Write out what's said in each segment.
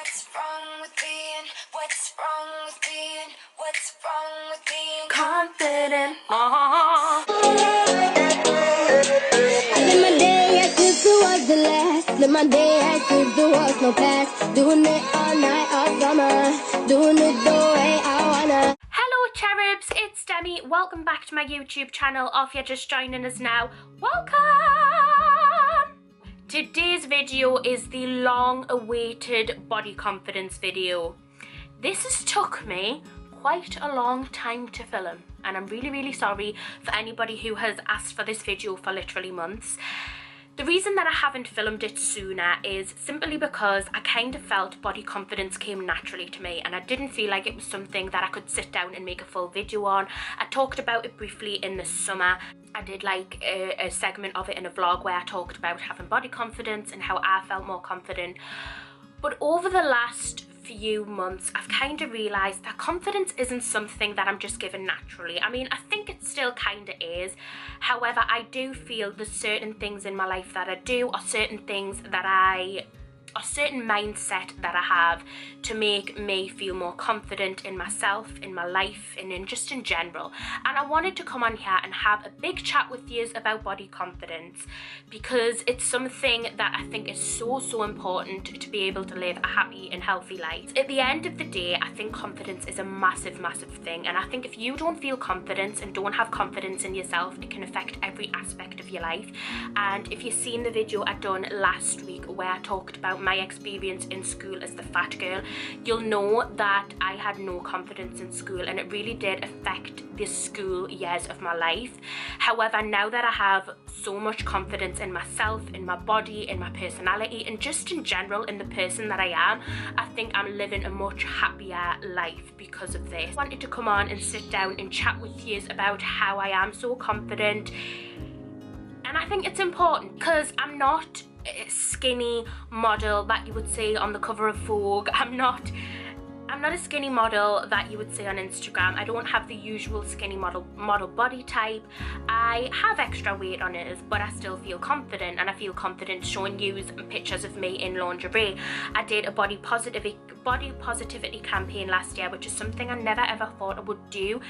What's wrong with being? What's wrong with being? What's wrong with being confident? Live my day as if it was the last. Live my day as if there was no past. Doing it all night, all summer. Doing it the way I wanna. Hello cherubs, it's Demi. Welcome back to my YouTube channel, or if you're just joining us now, welcome! Today's video is the long-awaited body confidence video. This has took me quite a long time to film, and I'm really sorry for anybody who has asked for this video for literally months. The reason that I haven't filmed it sooner is simply because I kind of felt body confidence came naturally to me, and I didn't feel like it was something that I could sit down and make a full video on. I talked about it briefly in the summer. I did like a segment of it in a vlog where I talked about having body confidence and how I felt more confident. But over the last few months, I've kind of realised that confidence isn't something that I'm just given naturally. I mean, I think it still kind of is. However, I do feel there's certain things in my life that I do, or certain things that a certain mindset that I have to make me feel more confident in myself, in my life, and just in general. And I wanted to come on here and have a big chat with you about body confidence, because it's something that I think is so important to be able to live a happy and healthy life. At the end of the day, I think confidence is a massive thing, and I think if you don't feel confidence and don't have confidence in yourself, it can affect every aspect of your life. And if you've seen the video I done last week where I talked about my experience in school as the fat girl, you'll know that I had no confidence in school, and it really did affect the school years of my life. However, now that I have so much confidence in myself, in my body, in my personality, and just in general in the person that I am, I think I'm living a much happier life because of this. I wanted to come on and sit down and chat with you about how I am so confident. And I think it's important because I'm not a skinny model that you would see on the cover of Vogue. I'm not a skinny model that you would see on Instagram. I don't have the usual skinny model body type. I have extra weight on it, but I still feel confident, and I feel confident showing you pictures of me in lingerie. I did a body positivity campaign last year, which is something I never ever thought I would do,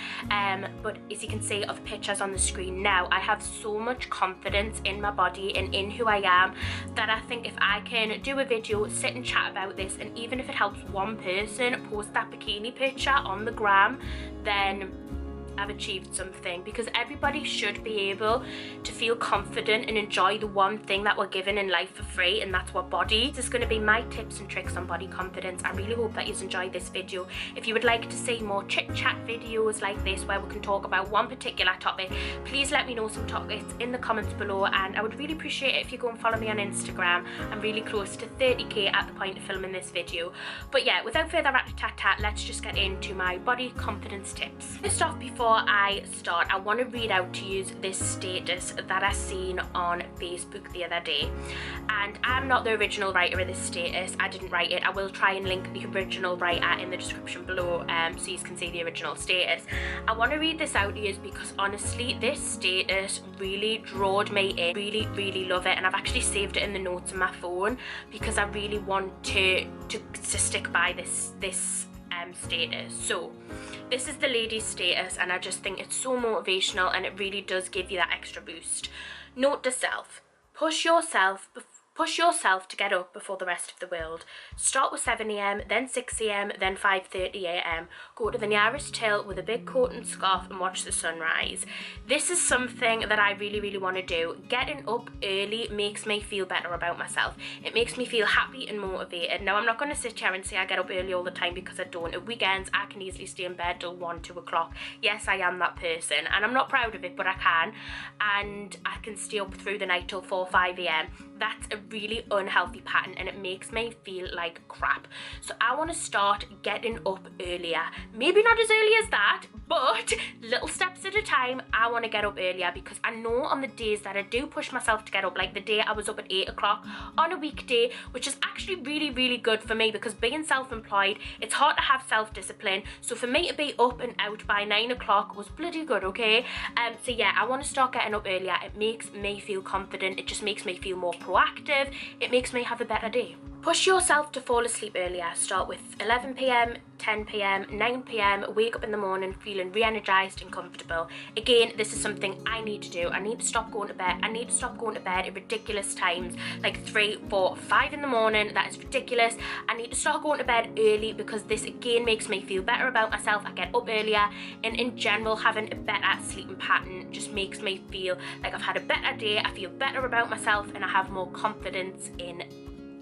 but as you can see of pictures on the screen now, I have so much confidence in my body and in who I am that I think if I can do a video, sit and chat about this, and even if it helps one person post that bikini picture on the gram, then I've achieved something, because everybody should be able to feel confident and enjoy the one thing that we're given in life for free, and that's what body. This is going to be my tips and tricks on body confidence. I really hope that you enjoyed this video. If you would like to see more chit chat videos like this where we can talk about one particular topic, please let me know some topics in the comments below, and I would really appreciate it if you go and follow me on Instagram. I'm really close to 30k at the point of filming this video. But yeah, without further rat-a-tat-tat, let's just get into my body confidence tips. First off, before I start, I want to read out to you this status that I seen on Facebook the other day, and I'm not the original writer of this status. I didn't write it. I will try and link the original writer in the description below so you can see the original status. I want to read this out to you because honestly this status really drawed me in. Really love it, and I've actually saved it in the notes on my phone because I really want to stick by this status. So this is the ladies status, and I just think it's so motivational, and it really does give you that extra boost. Note to self: push yourself to get up before the rest of the world. Start with 7 AM, then 6 AM, then 5:30 AM. Go to the nearest hill with a big coat and scarf and watch the sunrise. This is something that I really want to do. Getting up early makes me feel better about myself. It makes me feel happy and motivated. Now, I'm not going to sit here and say I get up early all the time, because I don't. At weekends, I can easily stay in bed till 1, 2 o'clock. Yes, I am that person, and I'm not proud of it, but I can. And I can stay up through the night till 4, 5 AM. That's a really unhealthy pattern, and it makes me feel like crap. So I want to start getting up earlier. Maybe not as early as that, But little steps at a time, I want to get up earlier, because I know on the days that I do push myself to get up, like the day I was up at 8 o'clock on a weekday, which is actually really, really good for me, because being self-employed, it's hard to have self-discipline. So for me to be up and out by 9 o'clock was bloody good, okay? So yeah, I want to start getting up earlier. It makes me feel confident. It just makes me feel more proactive. It makes me have a better day. Push yourself to fall asleep earlier. Start with 11 p.m, 10 p.m, 9 p.m, wake up in the morning feeling re-energized and comfortable. Again, this is something I need to do. I need to stop going to bed. I need to stop going to bed at ridiculous times, like 3, 4, 5 in the morning. That is ridiculous. I need to start going to bed early, because this again makes me feel better about myself. I get up earlier, and in general, having a better sleeping pattern just makes me feel like I've had a better day. I feel better about myself, and I have more confidence in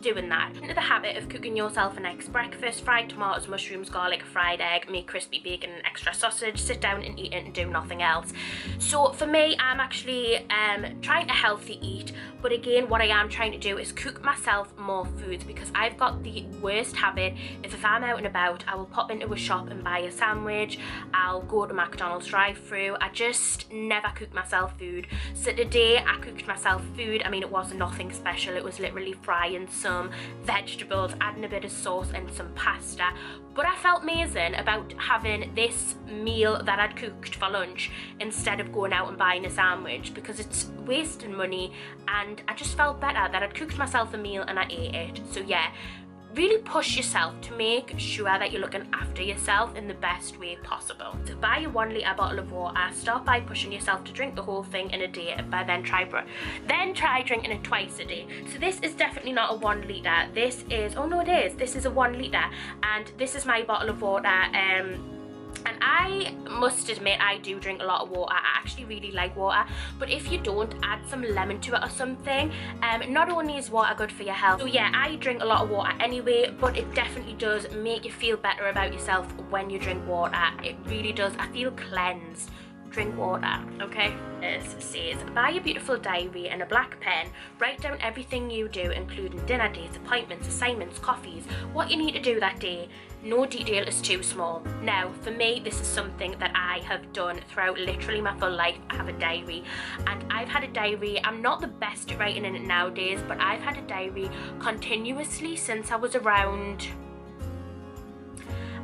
doing that. Into the habit of cooking yourself a nice breakfast: fried tomatoes, mushrooms, garlic, fried egg, make crispy bacon and extra sausage, sit down and eat it and do nothing else. So for me, I'm actually trying to healthy eat, but again, what I am trying to do is cook myself more foods, because I've got the worst habit. If I'm out and about, I will pop into a shop and buy a sandwich. I'll go to McDonald's drive-through. I just never cook myself food. So today I cooked myself food. I mean, it was nothing special. It was literally frying some vegetables, adding a bit of sauce and some pasta, but I felt amazing about having this meal that I'd cooked for lunch instead of going out and buying a sandwich, because it's wasting money, and I just felt better that I'd cooked myself a meal and I ate it. So yeah, really push yourself to make sure that you're looking after yourself in the best way possible. So buy a 1 litre bottle of water. Start by pushing yourself to drink the whole thing in a day, but then try drinking it twice a day. So this is definitely not a 1 litre. This is, oh no it is, this is a 1 litre, and this is my bottle of water. And I must admit, I do drink a lot of water. I actually really like water, but if you don't, add some lemon to it or something. Not only is water good for your health, so yeah, I drink a lot of water anyway, but it definitely does make you feel better about yourself when you drink water. It really does. I feel cleansed. Drink water, okay? This says, buy a beautiful diary and a black pen. Write down everything you do, including dinner dates, appointments, assignments, coffees, what you need to do that day. No detail is too small. Now, for me, this is something that I have done throughout literally my full life. I have a diary, and I've had a diary. I'm not the best at writing in it nowadays, but I've had a diary continuously since I was around,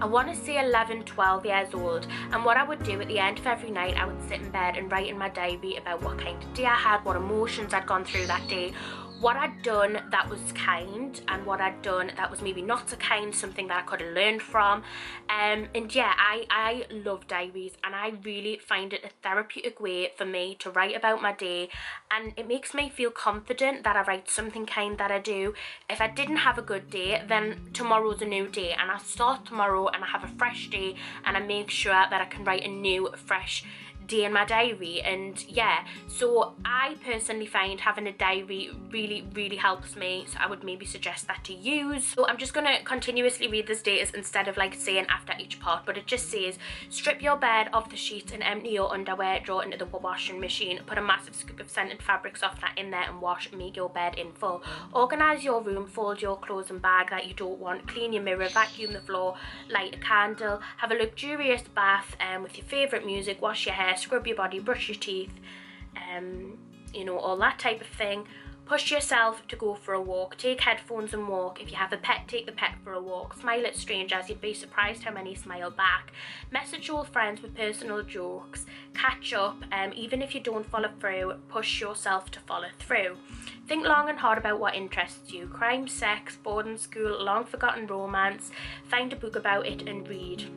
I want to say 11, 12 years old. And what I would do at the end of every night, I would sit in bed and write in my diary about what kind of day I had, what emotions I'd gone through that day, what I'd done that was kind, and what I'd done that was maybe not so kind, something that I could have learned from. And yeah, I love diaries, and I really find it a therapeutic way for me to write about my day, and it makes me feel confident that I write something kind that I do. If I didn't have a good day, then tomorrow's a new day, and I start tomorrow and I have a fresh day, and I make sure that I can write a new, fresh day in my diary. And yeah, so I personally find having a diary really helps me, so I would maybe suggest that to use. So I'm just gonna continuously read the status instead of like saying after each part, but it just says, strip your bed of the sheets and empty your underwear, draw into the washing machine, put a massive scoop of scented fabric softener in there and wash, make your bed in full. Organize your room, fold your clothes and bag that you don't want, clean your mirror, vacuum the floor, light a candle, have a luxurious bath with your favorite music, wash your hair, scrub your body, brush your teeth, you know, all that type of thing. Push yourself to go for a walk, take headphones and walk. If you have a pet, take the pet for a walk. Smile at strangers, you'd be surprised how many smile back. Message old friends with personal jokes. Catch up, even if you don't follow through, push yourself to follow through. Think long and hard about what interests you. Crime, sex, boarding school, long forgotten romance. Find a book about it and read.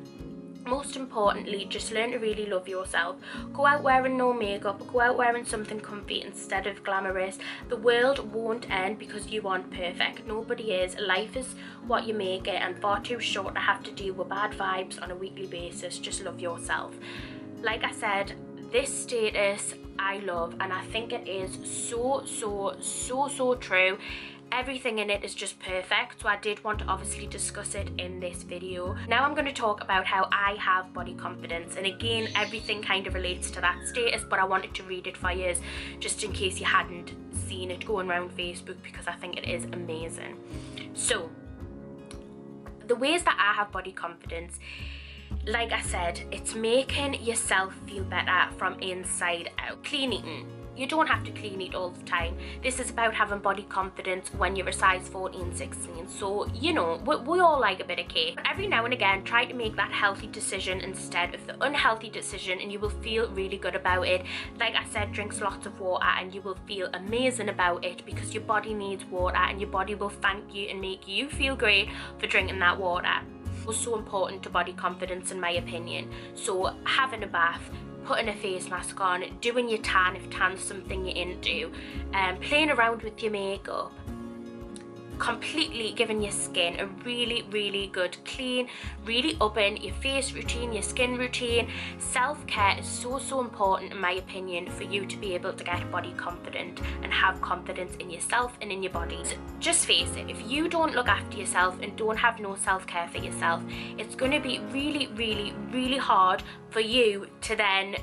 Most importantly, just learn to really love yourself. Go out wearing no makeup, go out wearing something comfy instead of glamorous. The world won't end because you aren't perfect. Nobody is. Life is what you make it, and far too short to have to deal with bad vibes on a weekly basis. Just love yourself. Like I said, this status I love, and I think it is so true. Everything in it is just perfect, so I did want to obviously discuss it in this video. Now I'm going to talk about how I have body confidence, and again, everything kind of relates to that status, but I wanted to read it for you just in case you hadn't seen it going around Facebook, because I think it is amazing. So the ways that I have body confidence like I said, it's making yourself feel better from inside out. Clean eating. You don't have to clean eat all the time. This is about having body confidence when you're a size 14, 16. So, you know, we all like a bit of cake. But every now and again, try to make that healthy decision instead of the unhealthy decision, and you will feel really good about it. Like I said, drink lots of water and you will feel amazing about it, because your body needs water and your body will thank you and make you feel great for drinking that water. It's so important to body confidence, in my opinion. So having a bath, putting a face mask on, doing your tan if tan's something you're into, playing around with your makeup, completely giving your skin a really, really good clean, really upping your face routine, your skin routine. Self-care is so, so important, in my opinion, for you to be able to get body confident and have confidence in yourself and in your body. So just face it, if you don't look after yourself and don't have no self-care for yourself, it's going to be really, really, really hard for you to then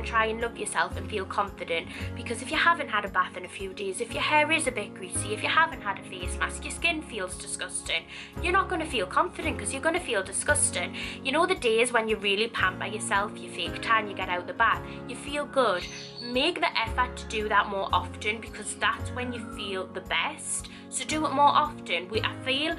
try and love yourself and feel confident. Because if you haven't had a bath in a few days, if your hair is a bit greasy, if you haven't had a face mask, your skin feels disgusting, you're not going to feel confident, because you're going to feel disgusting. You know, the days when you really pamper yourself, you fake tan, you get out the bath, you feel good. Make the effort to do that more often, because that's when you feel the best. So do it more often. I feel,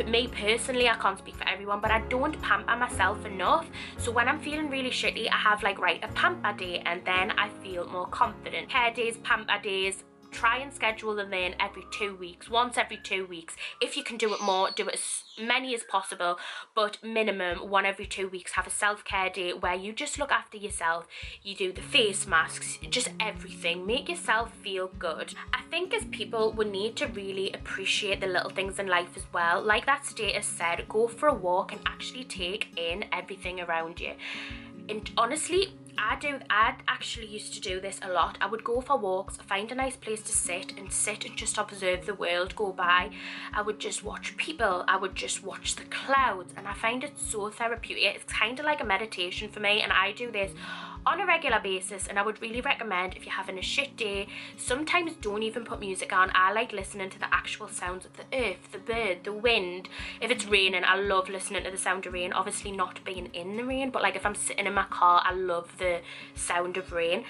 me personally, I can't speak for everyone, but I don't pamper myself enough. So when I'm feeling really shitty, I have like, right, a pamper day, and then I feel more confident. Hair days, pamper days, try and schedule them in every 2 weeks, once every 2 weeks. If you can do it more, do it as many as possible, but minimum 1 every 2 weeks. Have a self-care day where you just look after yourself. You do the face masks, just everything. Make yourself feel good. I think as people, we need to really appreciate the little things in life as well. Like that status said, go for a walk and actually take in everything around you. And honestly, I actually used to do this a lot. I would go for walks, find a nice place to sit and just observe the world go by. I would just watch people, I would just watch the clouds, and I find it so therapeutic. It's kind of like a meditation for me, and I do this on a regular basis. And I would really recommend, if you're having a shit day, sometimes don't even put music on. I like listening to the actual sounds of the earth, the bird, the wind. If it's raining, I love listening to the sound of rain. Obviously not being in the rain, but like if I'm sitting in my car, I love the sound of rain.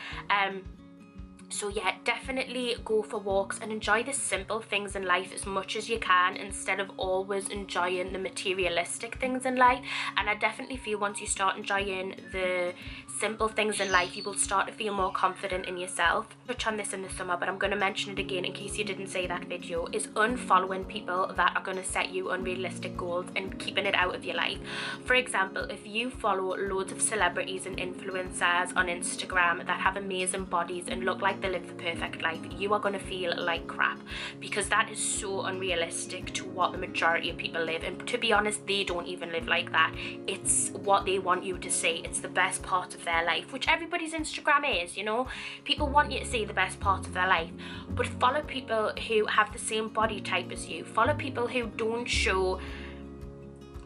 So yeah, definitely go for walks and enjoy the simple things in life as much as you can, instead of always enjoying the materialistic things in life. And I definitely feel once you start enjoying the simple things in life, you will start to feel more confident in yourself. Touch on this in the summer, but I'm going to mention it again in case you didn't see that video, is unfollowing people that are going to set you unrealistic goals and keeping it out of your life. For example, if you follow loads of celebrities and influencers on Instagram that have amazing bodies and look like they live the perfect life, you are going to feel like crap, because that is so unrealistic to what the majority of people live. And to be honest, they don't even live like that. It's what they want you to see. It's the best part of their life, which everybody's Instagram is, you know. People want you to see the best part of their life, but follow people who have the same body type as you. Follow people who don't show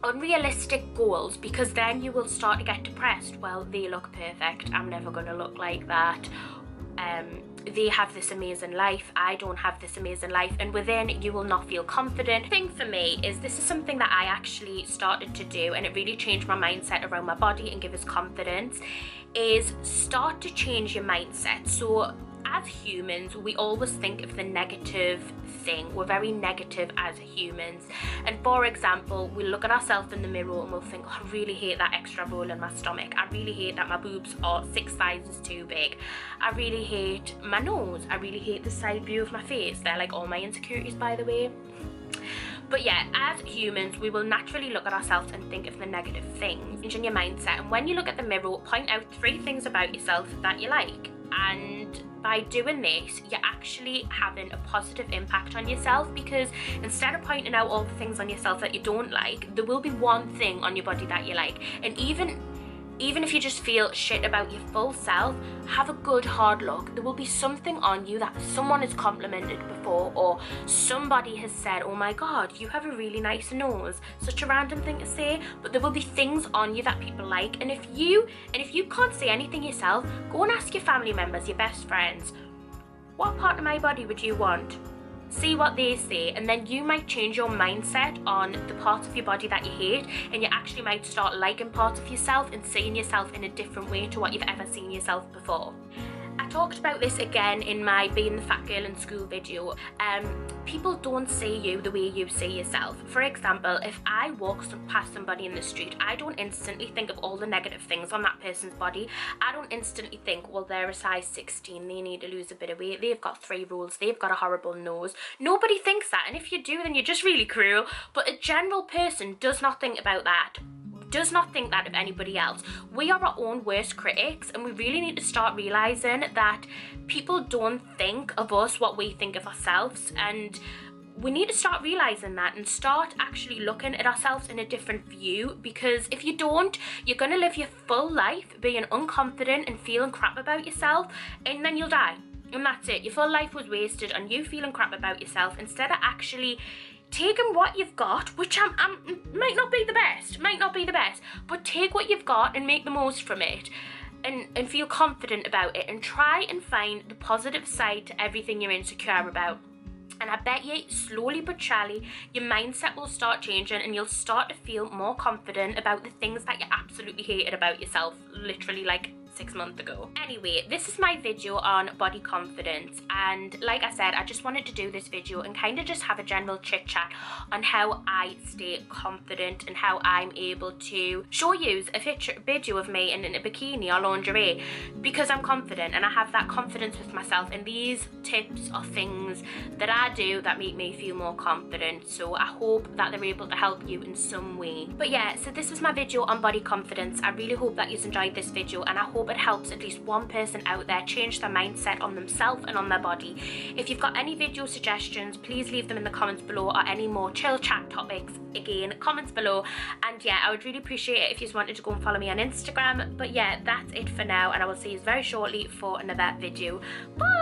unrealistic goals, because then you will start to get depressed. Well, they look perfect, I'm never going to look like that. They have this amazing life, I don't have this amazing life, and within you will not feel confident. The thing for me is, this is something that I actually started to do, and it really changed my mindset around my body and give us confidence, is start to change your mindset. So as humans, we always think of the negative thing. We're very negative as humans. And for example, we look at ourselves in the mirror and we'll think, oh, I really hate that extra roll in my stomach. I really hate that my boobs are 6 sizes too big. I really hate my nose. I really hate the side view of my face. They're like all my insecurities, by the way. But yeah, as humans, we will naturally look at ourselves and think of the negative things. Change your mindset, and when you look at the mirror, point out 3 things about yourself that you like. And by doing this, you're actually having a positive impact on yourself, because instead of pointing out all the things on yourself that you don't like, there will be 1 thing on your body that you like. And even if you just feel shit about your full self, have a good hard look. There will be something on you that someone has complimented before, or somebody has said, oh my god, you have a really nice nose. Such a random thing to say, but there will be things on you that people like. And if you can't say anything yourself, go and ask your family members, your best friends, what part of my body would you want? see what they say, and then you might change your mindset on the parts of your body that you hate, and you actually might start liking parts of yourself and seeing yourself in a different way to what you've ever seen yourself before. I talked about this again in my Being the Fat Girl in School video. People don't see you the way you see yourself. For example, if I walk past somebody in the street, I don't instantly think of all the negative things on that person's body. I don't instantly think, well, they're a size 16, they need to lose a bit of weight, they've got 3 rolls, they've got a horrible nose. Nobody thinks that, and if you do, then you're just really cruel. But a general person does not think about that. Does not think that of anybody else. We are our own worst critics, and we really need to start realizing that people don't think of us what we think of ourselves, and we need to start realizing that and start actually looking at ourselves in a different view, because if you don't, you're going to live your full life being unconfident and feeling crap about yourself, and then you'll die, and that's it. Your full life was wasted on you feeling crap about yourself instead of actually taking what you've got, which might not be the best, but take what you've got and make the most from it, and feel confident about it, and try and find the positive side to everything you're insecure about. And I bet you, slowly but surely, your mindset will start changing, and you'll start to feel more confident about the things that you absolutely hated about yourself, literally like 6 months ago. Anyway, this is my video on body confidence, and like I said, I just wanted to do this video and kind of just have a general chit chat on how I stay confident and how I'm able to show you a video of me in a bikini or lingerie because I'm confident and I have that confidence with myself, and these tips are things that I do that make me feel more confident, so I hope that they're able to help you in some way. But yeah, so this was my video on body confidence. I really hope that you've enjoyed this video, and I hope it helps at least one person out there change their mindset on themselves and on their body. If you've got any video suggestions, please leave them in the comments below, or any more chill chat topics, again, comments below. And yeah, I would really appreciate it if you just wanted to go and follow me on Instagram. But yeah, that's it for now, and I will see you very shortly for another video. Bye!